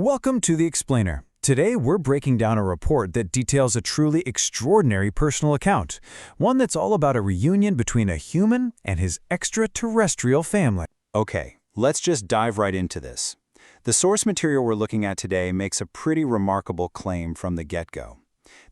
Welcome to The Explainer. Today we're breaking down a report that details a truly extraordinary personal account, one that's all about a reunion between a human and his extraterrestrial family. Okay, let's just dive right into this. The source material we're looking at today makes a pretty remarkable claim from the get-go.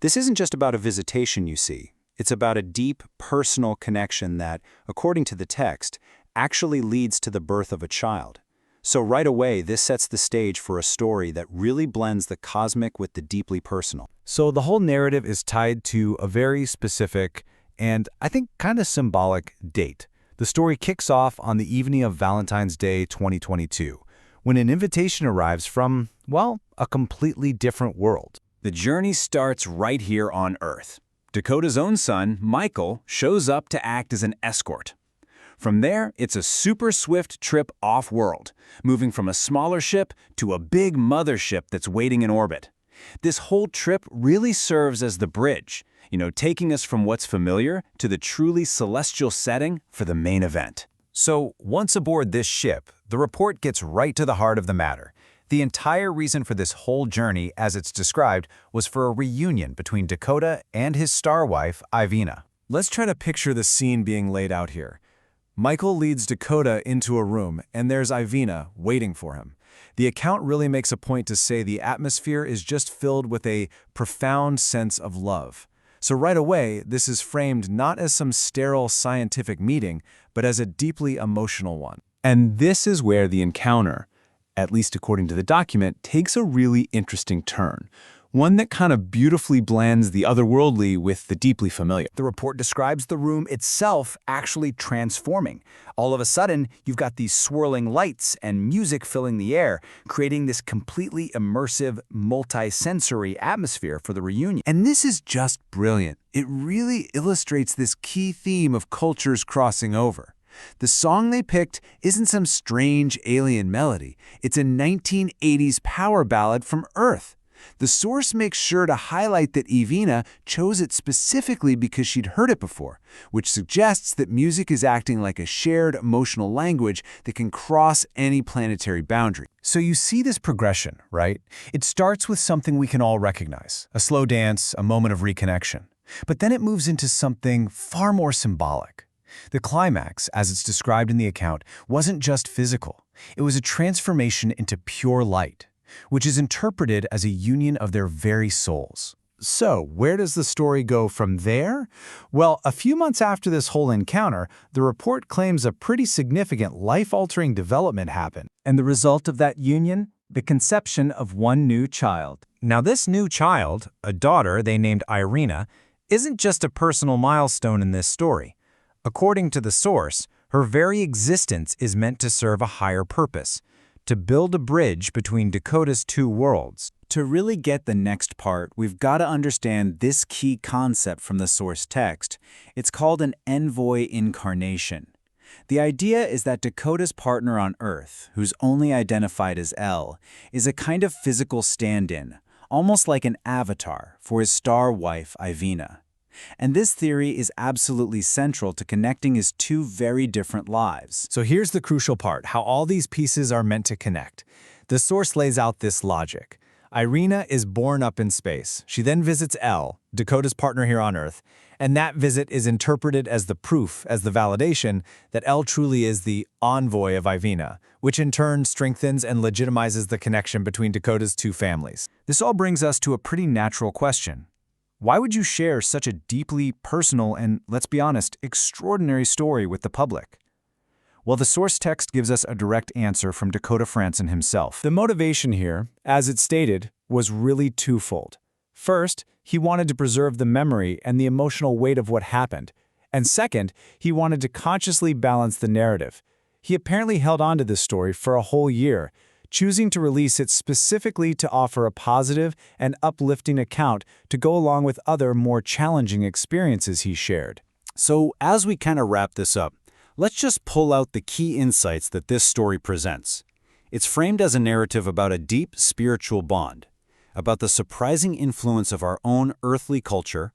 This isn't just about a visitation, you see. It's about a deep, personal connection that, according to the text, actually leads to the birth of a child. So right away, this sets the stage for a story that really blends the cosmic with the deeply personal. So the whole narrative is tied to a very specific and, I think, kind of symbolic date. The story kicks off on the evening of Valentine's Day 2022, when an invitation arrives from, well, a completely different world. The journey starts right here on Earth. Dakota's own son, Michael, shows up to act as an escort. From there, it's a super swift trip off-world, moving from a smaller ship to a big mothership that's waiting in orbit. This whole trip really serves as the bridge, taking us from what's familiar to the truly celestial setting for the main event. So, once aboard this ship, the report gets right to the heart of the matter. The entire reason for this whole journey, as it's described, was for a reunion between Dakota and his star wife, Ivina. Let's try to picture the scene being laid out here. Michael leads Dakota into a room, and there's Ivina waiting for him. The account really makes a point to say the atmosphere is just filled with a profound sense of love. So right away, this is framed not as some sterile scientific meeting, but as a deeply emotional one. And this is where the encounter, at least according to the document, takes a really interesting turn. One that kind of beautifully blends the otherworldly with the deeply familiar. The report describes the room itself actually transforming. All of a sudden, you've got these swirling lights and music filling the air, creating this completely immersive, multi-sensory atmosphere for the reunion. And this is just brilliant. It really illustrates this key theme of cultures crossing over. The song they picked isn't some strange alien melody. It's a 1980s power ballad from Earth. The source makes sure to highlight that Ivina chose it specifically because she'd heard it before, which suggests that music is acting like a shared emotional language that can cross any planetary boundary. So you see this progression, right? It starts with something we can all recognize, a slow dance, a moment of reconnection. But then it moves into something far more symbolic. The climax, as it's described in the account, wasn't just physical. It was a transformation into pure light, which is interpreted as a union of their very souls. So, where does the story go from there? Well, a few months after this whole encounter, the report claims a pretty significant life-altering development happened. And the result of that union? The conception of one new child. Now, this new child, a daughter they named Irina, isn't just a personal milestone in this story. According to the source, her very existence is meant to serve a higher purpose, to build a bridge between Dakota's two worlds. To really get the next part, we've got to understand this key concept from the source text. It's called an envoy incarnation. The idea is that Dakota's partner on Earth, who's only identified as L, is a kind of physical stand-in, almost like an avatar for his star wife, Ivina. And this theory is absolutely central to connecting his two very different lives. So here's the crucial part, how all these pieces are meant to connect. The source lays out this logic. Irina is born up in space. She then visits L, Dakota's partner here on Earth, and that visit is interpreted as the proof, as the validation, that L truly is the envoy of Ivina, which in turn strengthens and legitimizes the connection between Dakota's two families. This all brings us to a pretty natural question. Why would you share such a deeply personal and, let's be honest, extraordinary story with the public? Well, the source text gives us a direct answer from Dakota Franson himself. The motivation here, as it's stated, was really twofold. First, he wanted to preserve the memory and the emotional weight of what happened. And second, he wanted to consciously balance the narrative. He apparently held on to this story for a whole year, choosing to release it specifically to offer a positive and uplifting account to go along with other more challenging experiences he shared. So as we kind of wrap this up, let's just pull out the key insights that this story presents. It's framed as a narrative about a deep spiritual bond, about the surprising influence of our own earthly culture,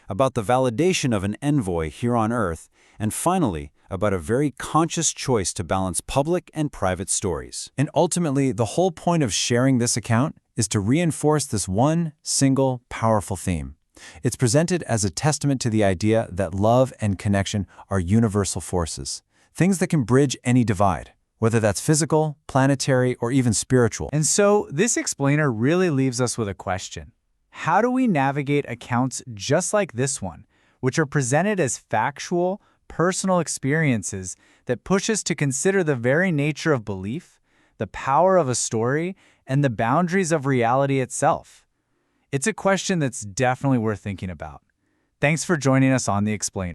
about the validation of an envoy here on Earth, and finally, about a very conscious choice to balance public and private stories. And ultimately, the whole point of sharing this account is to reinforce this one single powerful theme. It's presented as a testament to the idea that love and connection are universal forces, things that can bridge any divide, whether that's physical, planetary, or even spiritual. And so this explainer really leaves us with a question. How do we navigate accounts just like this one, which are presented as factual, personal experiences that push us to consider the very nature of belief, the power of a story, and the boundaries of reality itself? It's a question that's definitely worth thinking about. Thanks for joining us on The Explainer.